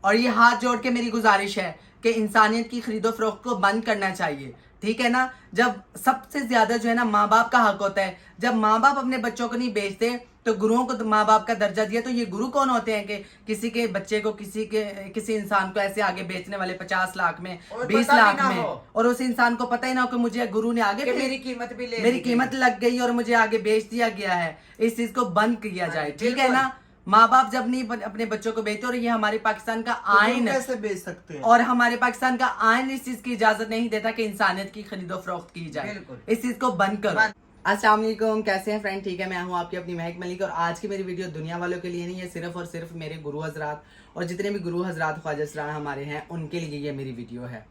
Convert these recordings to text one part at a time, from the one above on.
और ये हाथ जोड़ के मेरी गुजारिश है कि इंसानियत की खरीदो फरोख्त को बंद करना चाहिए, ठीक है ना। जब सबसे ज्यादा जो है ना माँ बाप का हक होता है, जब माँ बाप अपने बच्चों को नहीं बेचते तो गुरुओं को तो माँ बाप का दर्जा दिया, तो ये गुरु कौन होते हैं कि किसी के बच्चे को किसी इंसान को ऐसे आगे बेचने वाले 50 लाख में, और 20 पता भी लाख ना में, हो और उस इंसान को पता ही ना हो कि मुझे गुरु ने आगे कि मेरी कीमत भी ले मेरी ली गई। कीमत लग गई और मुझे आगे बेच दिया गया है। इस चीज को बंद किया हाँ जाए, जी, ठीक है बिल्कुल। ना। माँ बाप जब नहीं अपने बच्चों को बेचते, और ये हमारे पाकिस्तान का तो गुरु आइन है, कैसे बेच सकते हैं? और हमारे पाकिस्तान का आइन इस चीज की इजाजत नहीं देता कि इंसानियत की खरीदो फरोख्त की जाए। बिल्कुल। इस चीज को बंद करो। बंद। अस्सलाम वालेकुम, कैसे हैं फ्रेंड? ठीक है, मैं हूं आपकी अपनी महक मलिक, और आज की मेरी वीडियो दुनिया वालों के लिए नहीं है, सिर्फ और सिर्फ मेरे गुरु हजरात और जितने भी गुरु हजरात ख्वाजा असरार हमारे हैं उनके लिए ये मेरी वीडियो है।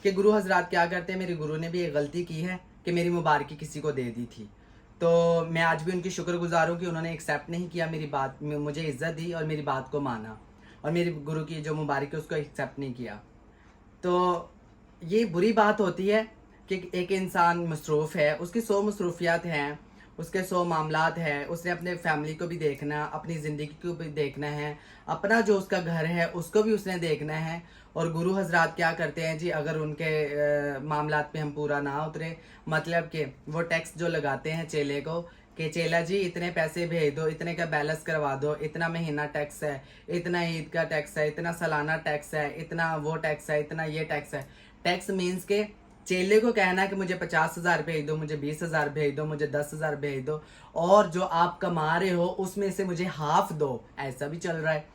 कि गुरु हजरात क्या करते हैं, मेरे गुरु ने भी एक गलती की है कि मेरी मुबारकी किसी को दे दी थी, तो मैं आज भी उनकी शुक्रगुजार हूँ कि उन्होंने एक्सेप्ट नहीं किया मेरी बात, मुझे इज्जत दी और मेरी बात को माना, और मेरे गुरु की जो मुबारक है उसको एक्सेप्ट नहीं किया। तो ये बुरी बात होती है कि एक इंसान मसरूफ़ है, उसकी 100 मसरूफियात हैं, उसके 100 मामलात हैं, उसने अपने फैमिली को भी देखना, अपनी ज़िंदगी को भी देखना है, अपना जो उसका घर है उसको भी उसने देखना है। और गुरु हजरात क्या करते हैं जी, अगर उनके मामलात पे हम पूरा ना उतरे, मतलब कि वो टैक्स जो लगाते हैं चेले को कि चेला जी इतने पैसे भेज दो, इतने का बैलेंस करवा दो, इतना महीना टैक्स है, इतना ईद का टैक्स है, इतना सालाना टैक्स है, इतना वो टैक्स है, इतना ये टैक्स है। टैक्स मीन्स के चेले को कहना है कि मुझे 50,000 भेज दो, मुझे 20,000 भेज दो, मुझे 10,000 भेज दो, और जो आप कमा रहे हो उसमें से मुझे हाफ दो, ऐसा भी चल रहा है।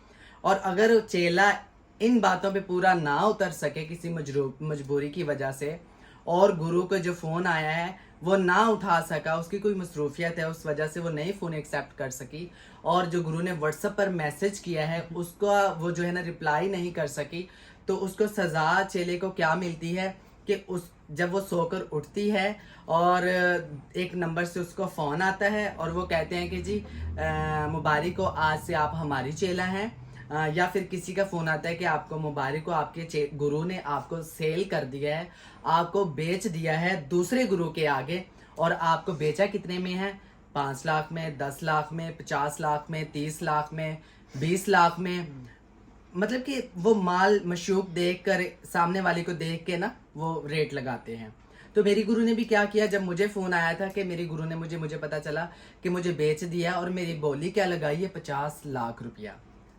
और अगर चेला इन बातों पे पूरा ना उतर सके किसी मजबूरी की वजह से, और गुरु को जो फ़ोन आया है वो ना उठा सका, उसकी कोई मसरूफियत है उस वजह से वो नई फ़ोन एक्सेप्ट कर सकी, और जो गुरु ने व्हाट्सएप पर मैसेज किया है उसका वो जो है ना रिप्लाई नहीं कर सकी, तो उसको सज़ा चेले को क्या मिलती है कि उस जब वो सोकर उठती है और एक नंबर से उसको फ़ोन आता है और वो कहते हैं कि जी मुबारक हो, आज से आप हमारी चेला हैं, या फिर किसी का फ़ोन आता है कि आपको मुबारक हो, आपके गुरु ने आपको सेल कर दिया है, आपको बेच दिया है दूसरे गुरु के आगे, और आपको बेचा कितने में है? 5 लाख में, 10 लाख में, 50 लाख में, 30 लाख में, 20 लाख में। मतलब कि वो माल मशूक देख कर, सामने वाले को देख के ना वो रेट लगाते हैं। तो मेरी गुरु ने भी क्या किया, जब मुझे फ़ोन आया था कि मेरी गुरु ने मुझे पता चला कि मुझे बेच दिया, और मेरी बोली क्या लगाई है? 50 लाख रुपया।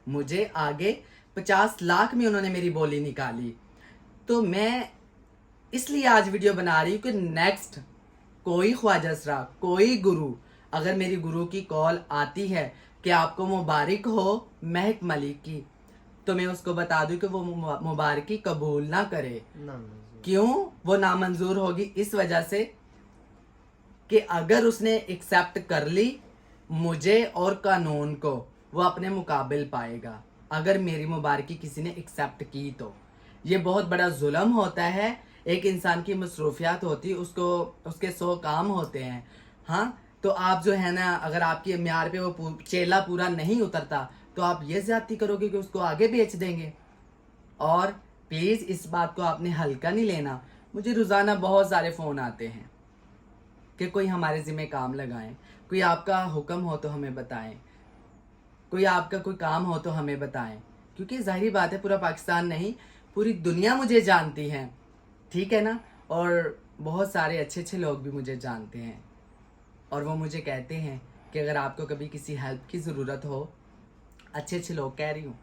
मुझे आगे 50 लाख में उन्होंने मेरी बोली निकाली। तो मैं इसलिए आज वीडियो बना रही हूँ कि नेक्स्ट कोई ख्वाजा असरार, कोई गुरु, अगर मेरी गुरु की कॉल आती है कि आपको मुबारक हो महक मलिक की, तो मैं उसको बता दूं कि वो मुबारकी कबूल ना करे। क्यों वो नामंजूर होगी? इस वजह से कि अगर उसने एक्सेप्ट कर ली मुझे और कानून को, वो अपने मुकाबिल पाएगा। अगर मेरी मुबारकी किसी ने एक्सेप्ट की तो ये बहुत बड़ा जुल्म होता है। एक इंसान की मसरूफियात होती है, उसको उसके 100 काम होते हैं। हाँ, तो आप जो है ना, अगर आपकी म्यार पे वो चेला पूरा नहीं उतरता तो आप ये ज्यादती करोगे कि उसको आगे बेच देंगे। और प्लीज़ इस बात को आपने हल्का नहीं लेना। मुझे रोज़ाना बहुत सारे फ़ोन आते हैं कि कोई हमारे ज़िम्मे काम लगाएं, कोई आपका हुक्म हो तो हमें बताएं, कोई आपका कोई काम हो तो हमें बताएं, क्योंकि ज़ाहिर बात है पूरा पाकिस्तान नहीं, पूरी दुनिया मुझे जानती है, ठीक है ना। और बहुत सारे अच्छे अच्छे लोग भी मुझे जानते हैं, और वो मुझे कहते हैं कि अगर आपको कभी किसी हेल्प की ज़रूरत हो, अच्छे अच्छे लोग कह रही हूँ,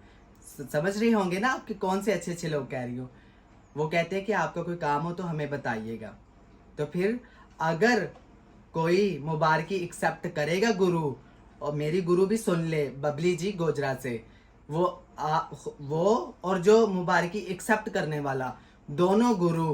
समझ रही होंगे ना आपके कौन से अच्छे अच्छे लोग कह रही हूँ। वो कहते हैं कि आपका कोई काम हो तो हमें बताइएगा। तो फिर अगर कोई मुबारकी एक्सेप्ट करेगा गुरु, और मेरी गुरु भी सुन ले, बबली जी गोजरा से, वो और जो मुबारकी एक्सेप्ट करने वाला, दोनों गुरु,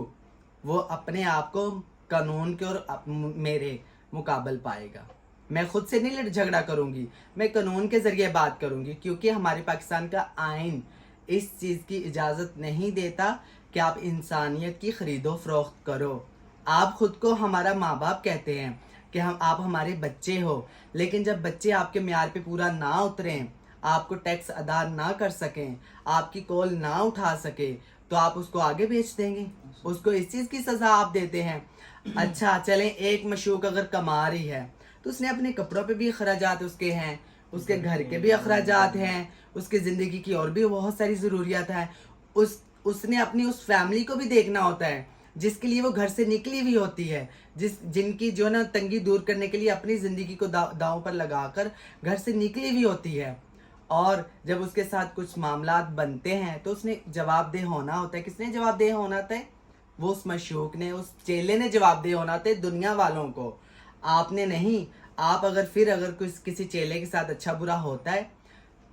वो अपने आप को कानून के और मेरे मुकाबल पाएगा। मैं खुद से नहीं झगड़ा करूंगी, मैं कानून के जरिए बात करूंगी, क्योंकि हमारे पाकिस्तान का आइन इस चीज़ की इजाज़त नहीं देता कि आप इंसानियत की खरीदो फरोख्त करो। आप खुद को हमारा माँ बाप कहते हैं कि आप हमारे बच्चे हो, लेकिन जब बच्चे आपके म्यार पे पूरा ना उतरें, आपको टैक्स अदा ना कर सकें, आपकी कॉल ना उठा सके, तो आप उसको आगे बेच देंगे, उसको इस चीज़ की सज़ा आप देते हैं। अच्छा चलें, एक मशूक अगर कमा रही है तो उसने अपने कपड़ों पे भी खर्चात उसके हैं, उसके घर के भी अखराजात हैं, उसकी जिंदगी की और भी बहुत सारी जरूरियात है। उसने अपनी उस फैमिली को भी देखना होता है जिसके लिए वो घर से निकली हुई होती है, जिनकी जो ना तंगी दूर करने के लिए अपनी जिंदगी को दांव पर लगाकर घर से निकली हुई होती है। और जब उसके साथ कुछ मामलात बनते हैं तो उसने जवाबदेह होना होता है। किसने जवाबदेह होना होता है? वो उस मशूक ने, उस चेले ने जवाबदेह होना होता है दुनिया वालों को, आपने नहीं। आप अगर किसी चेले के साथ अच्छा बुरा होता है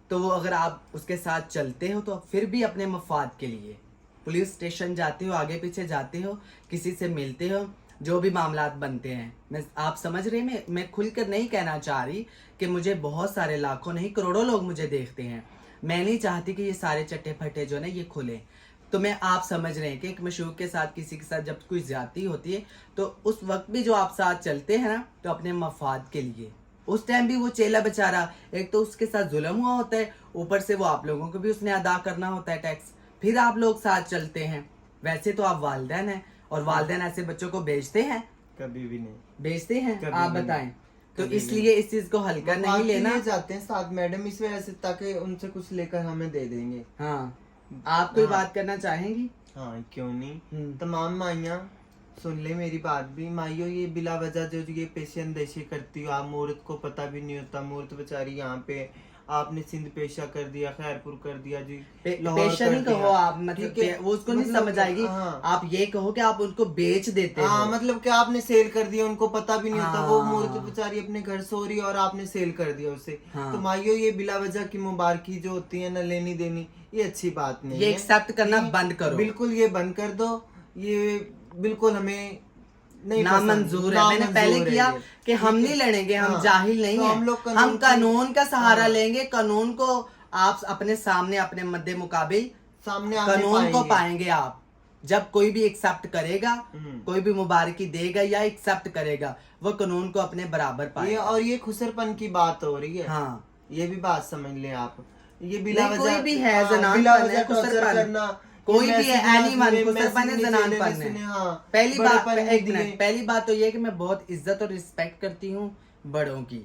तो वो अगर आप उसके साथ चलते हो तो फिर भी अपने मफाद के लिए पुलिस स्टेशन जाते हो, आगे पीछे जाते हो, किसी से मिलते हो, जो भी मामलात बनते हैं। आप समझ रहे हैं, मैं खुलकर नहीं कहना चाह रही कि मुझे बहुत सारे लाखों नहीं करोड़ों लोग मुझे देखते हैं। मैं नहीं चाहती कि ये सारे चट्टे फट्टे जो ना ये खुले। तो मैं आप समझ रहे हैं कि एक मशूक के साथ किसी के साथ जब कोई ज्यादती होती है तो उस वक्त भी जो आप साथ चलते हैं ना तो अपने मफाद के लिए, उस टाइम भी वो चेला बेचारा, एक तो उसके साथ जुल्म हुआ होता है, ऊपर से वो आप लोगों को भी उसने अदा करना होता है टैक्स, फिर आप लोग साथ चलते हैं। वैसे तो आप वालिदैन हैं और वालिदैन ऐसे बच्चों को बेचते हैं? कभी भी नहीं बेचते हैं, आप बताएं। तो इसलिए इस चीज को हल्का नहीं लेना चाहते हैं साथ मैडम इस वजह से, ताकि उनसे कुछ लेकर हमें दे देंगे। हाँ, आप कोई बात करना चाहेंगी? हाँ क्यों नहीं, तमाम माइयां सुन ले मेरी बात भी। माइयों ये बिला वजह जो ये पेशे अंदेशे करती हो, आप मूर्त को पता भी नहीं होता, मूर्त बेचारी यहाँ पे आपने सिंध पेशा कर दिया, खैरपुर कर दिया जी, पेशा नहीं कहो आप, मतलब वो उसको नहीं समझ आएगी। आप ये कहो कि आप उनको बेच देते हो। मतलब कि आपने सेल कर दिया, उनको पता भी नहीं होता, वो मूर्त बेचारी अपने घर सो रही है और आपने सेल कर दिया उसे। तो माइयों ये बिला वजह की मुबारकी जो होती है ना, लेनी देनी, ये अच्छी बात नहीं है। ये एक्सेप्ट करना बंद करो, बिल्कुल ये बंद कर दो। ये बिल्कुल हमें नहीं नामंजूर है। मैंने पहले किया कि हम नहीं लड़ेंगे, हम जाहिल नहीं है, हम कानून का सहारा लेंगे। कानून को आप अपने सामने, अपने मद्दे मुकाबिल सामने कानून को पाएंगे आप। जब कोई भी एक्सेप्ट करेगा, कोई भी मुबारकी देगा या एक्सेप्ट करेगा, वो कानून को अपने बराबर पाएगा। और ये खुसरपन की बात हो रही है। हाँ, ये भी बात समझ ले आप। ये बिला वजह कोई भी है जनानपन है, खुसरपन करना, कोई भी है, एनीवन खुसरपन है, जनानपन है। पहली बात तो ये कि मैं बहुत इज्जत और रिस्पेक्ट करती हूँ बड़ों की,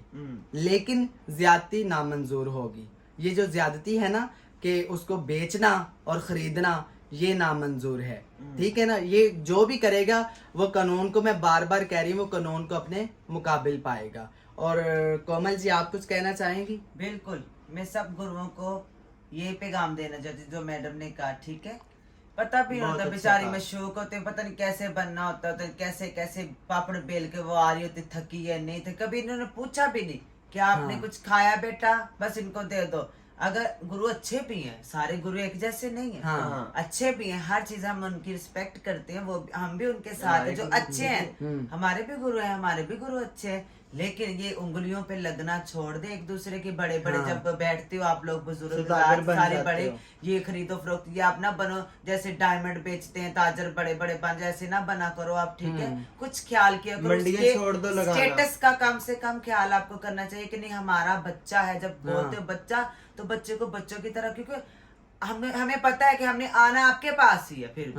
लेकिन ज्यादती नामंजूर होगी। ये जो ज्यादती है ना कि उसको बेचना और खरीदना, ये नामंजूर है, ठीक है ना। ये जो भी करेगा वो कानून को, मैं बार बार कह रही हूँ, वो कानून को अपने मुकाबिल पाएगा। और कोमल जी, आप कुछ कहना चाहेंगी? बिल्कुल, मैं सब गुरुओं को ये पैगाम देना चाहती, जो मैडम ने कहा, ठीक है। पता भी होता बेचारी मशूक होते, पता नहीं कैसे बनना होता, तो कैसे कैसे पापड़ बेल के वो आ रही होती, थकी है नहीं थे, कभी इन्होंने पूछा भी नहीं कि आपने कुछ खाया बेटा, बस इनको दे दो। अगर गुरु अच्छे भी हैं, सारे गुरु एक जैसे नहीं है, अच्छे भी हैं, हर चीज हम उनकी रिस्पेक्ट करते हैं, वो हम भी उनके साथ है जो अच्छे हैं। हमारे भी गुरु हैं, हमारे भी गुरु अच्छे हैं, लेकिन ये उंगलियों पे लगना छोड़ दे एक दूसरे के। बड़े बड़े जब बैठते हो आप लोग बुजुर्ग सारे बड़े, ये खरीदो फरोख्त, ये आप ना बनो जैसे डायमंड बेचते हैं ताजर, बड़े बड़े बन, जैसे ना बना करो आप, ठीक है। कुछ ख्याल किया करो, स्टेटस का कम से कम ख्याल आपको करना चाहिए कि नहीं, हमारा बच्चा है। जब बोलते हो बच्चा, तो बच्चे को बच्चों की तरह, क्योंकि हमें पता है कि हमने आना आपके पास ही है, फिर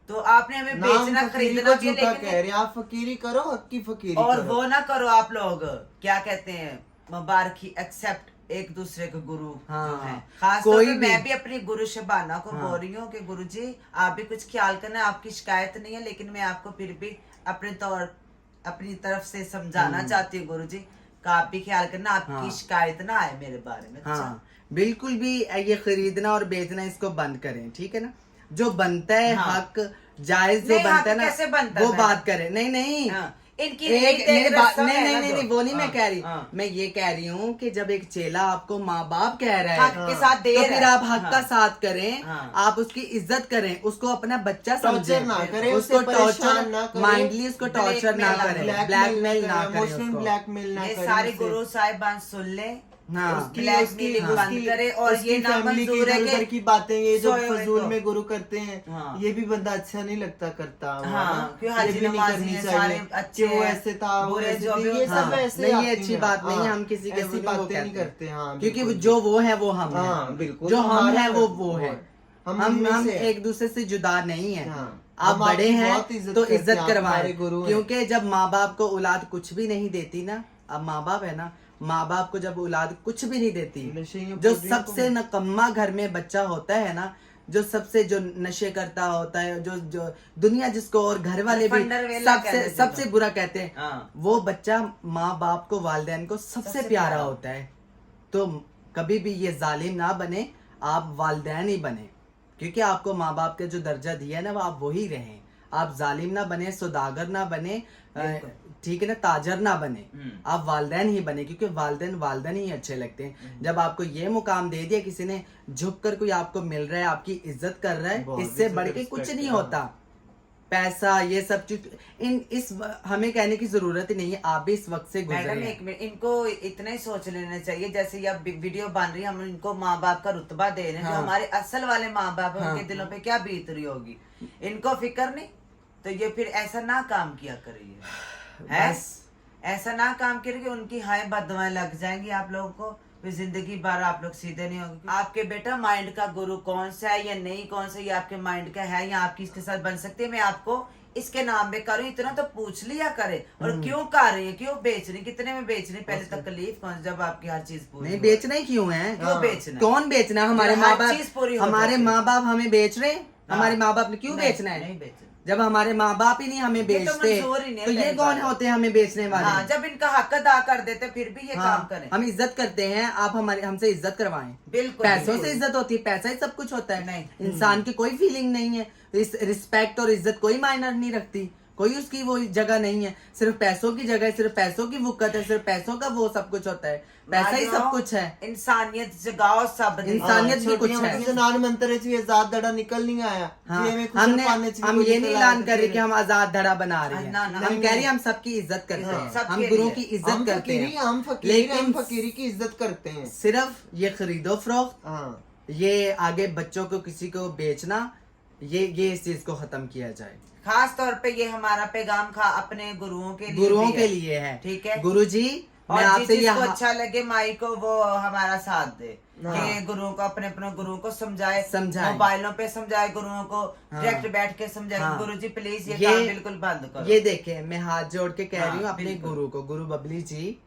तो आपने हमें बेचना खरीदना भी, लेकिन आप फकीरी करो, हक की फकीरी और करो। वो ना करो आप लोग, क्या कहते हैं, मुबारकी एक्सेप्ट एक दूसरे के गुरु जो हैं। खास तौर पे मैं भी अपनी गुरु शबाना को बोल रही हूँ कि गुरु जी आप भी कुछ ख्याल करना। आपकी शिकायत नहीं है, लेकिन मैं आपको फिर भी अपनी तरफ से समझाना चाहती हूँ गुरु जी का आप भी ख्याल करना, आपकी शिकायत ना आए मेरे बारे में। बिल्कुल भी ये खरीदना और बेचना इसको बंद करें, ठीक है ना। जो बनता है हक जायज जो बनता है ना, वो बात करें। नहीं इनकी नहीं, वो नहीं मैं कह रही। मैं ये कह रही हूँ कि जब एक चेला आपको माँ बाप कह रहा है हक के साथ दे, तो फिर आप हक का साथ करें, आप उसकी इज्जत करें, उसको अपना बच्चा समझें, उसको टॉर्चर माइंडली उसको टॉर्चर ना करें, ब्लैकमेल ना करें। ये सारे गुरु साहिबान सुन ले, बंद करे। और ये नामंजूर है की बातें ये जो फजूल में गुरु करते हैं, ये भी बंदा अच्छा नहीं लगता करता। अच्छे वो ऐसे था, ये सब ऐसे नहीं, अच्छी बात नहीं है, हम किसी के बातें नहीं करते, क्योंकि जो वो है वो हम हैं, बिल्कुल जो हम है वो है। हम एक दूसरे से जुदा नहीं है। आप बड़े हैं तो इज्जत करवाएं, क्योंकि जब माँ बाप को औलाद कुछ भी नहीं देती ना, अब माँ बाप है ना, माँ बाप को जब औलाद कुछ भी नहीं देती, नशे या जो कोल्ड ड्रिंक सबसे नकम्मा घर में बच्चा होता है ना, जो सबसे जो नशे करता होता है, जो दुनिया जिसको और घर वाले भी फंडरवेला सबसे कहते सबसे हैं। बुरा कहते हैं, हाँ। वो बच्चा माँ बाप को, वालिदैन को सबसे सबसे प्यारा प्यारा होता है। तो कभी भी ये जालिम ना बने, आप वालिदैन ही बने, क्योंकि आपको माँ बाप का जो दर्जा दिया है ना, वो आप वही रहें। आप जालिम ना बने, सौदागर ना बने, ठीक है ना, ताजर ना बने, आप वालिदैन ही बने, क्योंकि वालिदैन वालिदैन ही अच्छे लगते हैं। जब आपको ये मुकाम दे दिया, किसी ने झुक कर कोई आपको मिल रहा है, आपकी इज्जत कर रहा है, इससे बढ़ के कुछ नहीं होता। पैसा ये सब चीज हमें कहने की जरूरत ही नहीं है, आप भी इस वक्त से गुजरे मैडम हैं। एक मिनट, इनको इतना ही सोच लेना चाहिए, जैसे ये अब वीडियो बन रही है, हम इनको माँ बाप का रुतबा दे रहे हैं, जो हमारे असल वाले माँ बाप हैं, उनके दिलों पे क्या बीत रही होगी, इनको फिक्र नहीं। तो ये फिर ऐसा ना काम किया करिए, है ऐसा ना काम करिए, उनकी हाय बददुआएं लग जाएंगी आप लोगों को, फिर जिंदगी भर आप लोग सीधे नहीं होंगे। आपके बेटा माइंड का गुरु कौन सा है या नहीं कौन सा, ये आपके माइंड का है या आपकी इसके साथ बन सकती है, मैं आपको इसके नाम पे करूँ, इतना तो पूछ लिया करे। और क्यों कर रही है, क्यों बेच रही, कितने में बेच रही, पहले तकलीफ कौन, जब आपकी हर चीज पूरी नहीं बेचना ही क्यों है, क्यों बेचना, कौन बेचना है? हमारे माँ हर चीज पूरी बाप, हो हमारे जाती है। माँ बाप हमें बेच रहे हैं, हमारे माँ बाप ने क्यों नहीं, बेचना है? नहीं बेचना। जब हमारे माँ बाप ही नहीं हमें बेचते, मंजूर ही नहीं है तो ये पहली कौन बात। होते हैं हमें बेचने वाले? हाँ, जब इनका हक अदा कर देते फिर भी ये काम करें। हम इज्जत करते हैं, आप हमारे हमसे इज्जत करवाएं। बिल्कुल, पैसों बिल्कुल। से इज्जत होती है, पैसा ही सब कुछ होता है। नहीं। इंसान की कोई फीलिंग नहीं है, रिस्पेक्ट और इज्जत कोई मायना नहीं रखती, कोई उसकी वो जगह नहीं है। सिर्फ पैसों की जगह, सिर्फ पैसों की वुकत है, सिर्फ पैसों का वो सब कुछ होता है, पैसा ही सब कुछ है। इंसानियत जगाओ सब दी। इंसानियत भी कुछ है। जनान मंत्र च भी आजाद दड़ा निकल नहीं आया। हाँ, ये में खुशर हमने पाने च भी हम कोई ये निकल नहीं आया ऐलान तो कर रहे फिर- कि हम आजाद धड़ा बना रहे हैं, ना, ना, हम नहीं, कह रहे हैं हम सबकी इज्जत करते हैं, सबके हम गुरुओं लिए। की इज्जत हम करते फकीरी, हैं, हम फकीरी की इज्जत करते हैं। सिर्फ ये खरीदो फरोख्त, हाँ, ये आगे बच्चों को किसी को बेचना, ये इस चीज को खत्म किया जाए। खास तौर पे ये हमारा पैगाम अपने गुरुओं के लिए गुरुओं भी के है। लिए है। ठीक है, गुरु जी, मैं और आपसे जिसको ये अच्छा लगे माई को वो हमारा साथ दे, हाँ। कि गुरुओं को अपने अपने गुरुओं को समझाए, मोबाइलों पे समझाए गुरुओं को, डायरेक्ट बैठ के समझाए, हाँ। गुरु जी प्लीज ये काम बिल्कुल बंद करो। ये देखे, मैं हाथ जोड़ के कह रही हूँ हाँ, अपने बिल्कुल। गुरु को, गुरु बबली जी,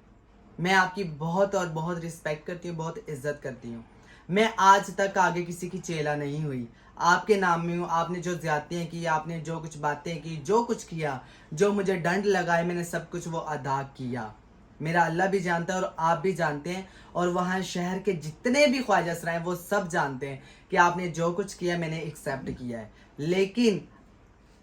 मैं आपकी बहुत और बहुत रिस्पेक्ट करती हूँ, बहुत इज्जत करती हूँ। मैं आज तक आगे किसी की चेला नहीं हुई, आपके नाम में हूँ। आपने जो ज्यादतियाँ की, आपने जो कुछ बातें की, जो कुछ किया, जो मुझे डंड लगाए, मैंने सब कुछ वो अदा किया। मेरा अल्लाह भी जानता है और आप भी जानते हैं, और वहाँ शहर के जितने भी ख्वाजा असरा हैं वो सब जानते हैं कि आपने जो कुछ किया मैंने एक्सेप्ट किया है। लेकिन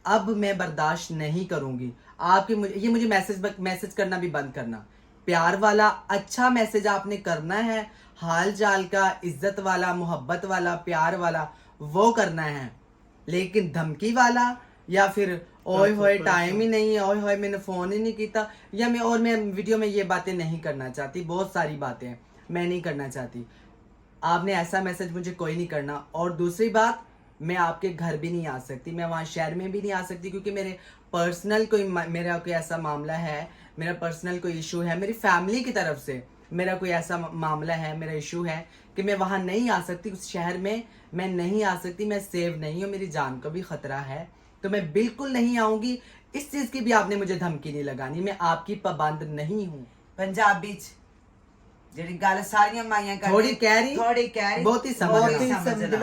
अब मैं बर्दाश्त नहीं करूँगी आपकी मुझे मैसेज करना भी बंद करना। प्यार वाला अच्छा मैसेज आपने करना है, हाल चाल का, इज्जत वाला, मोहब्बत वाला, प्यार वाला वो करना है। लेकिन धमकी वाला या फिर ओए होए टाइम ही नहीं है, ओए होए मैंने फोन ही नहीं किया, या मैं वीडियो में ये बातें नहीं करना चाहती। बहुत सारी बातें मैं नहीं करना चाहती। आपने ऐसा मैसेज मुझे कोई नहीं करना। और दूसरी बात, मैं आपके घर भी नहीं आ सकती, मैं वहाँ शहर में भी नहीं आ सकती, क्योंकि मेरे पर्सनल मेरा कोई ऐसा मामला है, मेरा पर्सनल कोई इशू है, मेरी फैमिली की तरफ से मेरा कोई ऐसा मामला है, मेरा इशू है कि मैं वहाँ नहीं आ सकती, उस शहर में मैं नहीं आ सकती, मैं सेव नहीं हूँ, मेरी जान को भी खतरा है, तो मैं बिल्कुल नहीं आऊंगी। इस चीज की भी आपने मुझे धमकी नहीं लगानी, मैं आपकी पाबंद नहीं हूँ। पंजाबी च जेडी गल सारियां माइयां थोड़ी कह रही, बहुत ही समझना। समझना।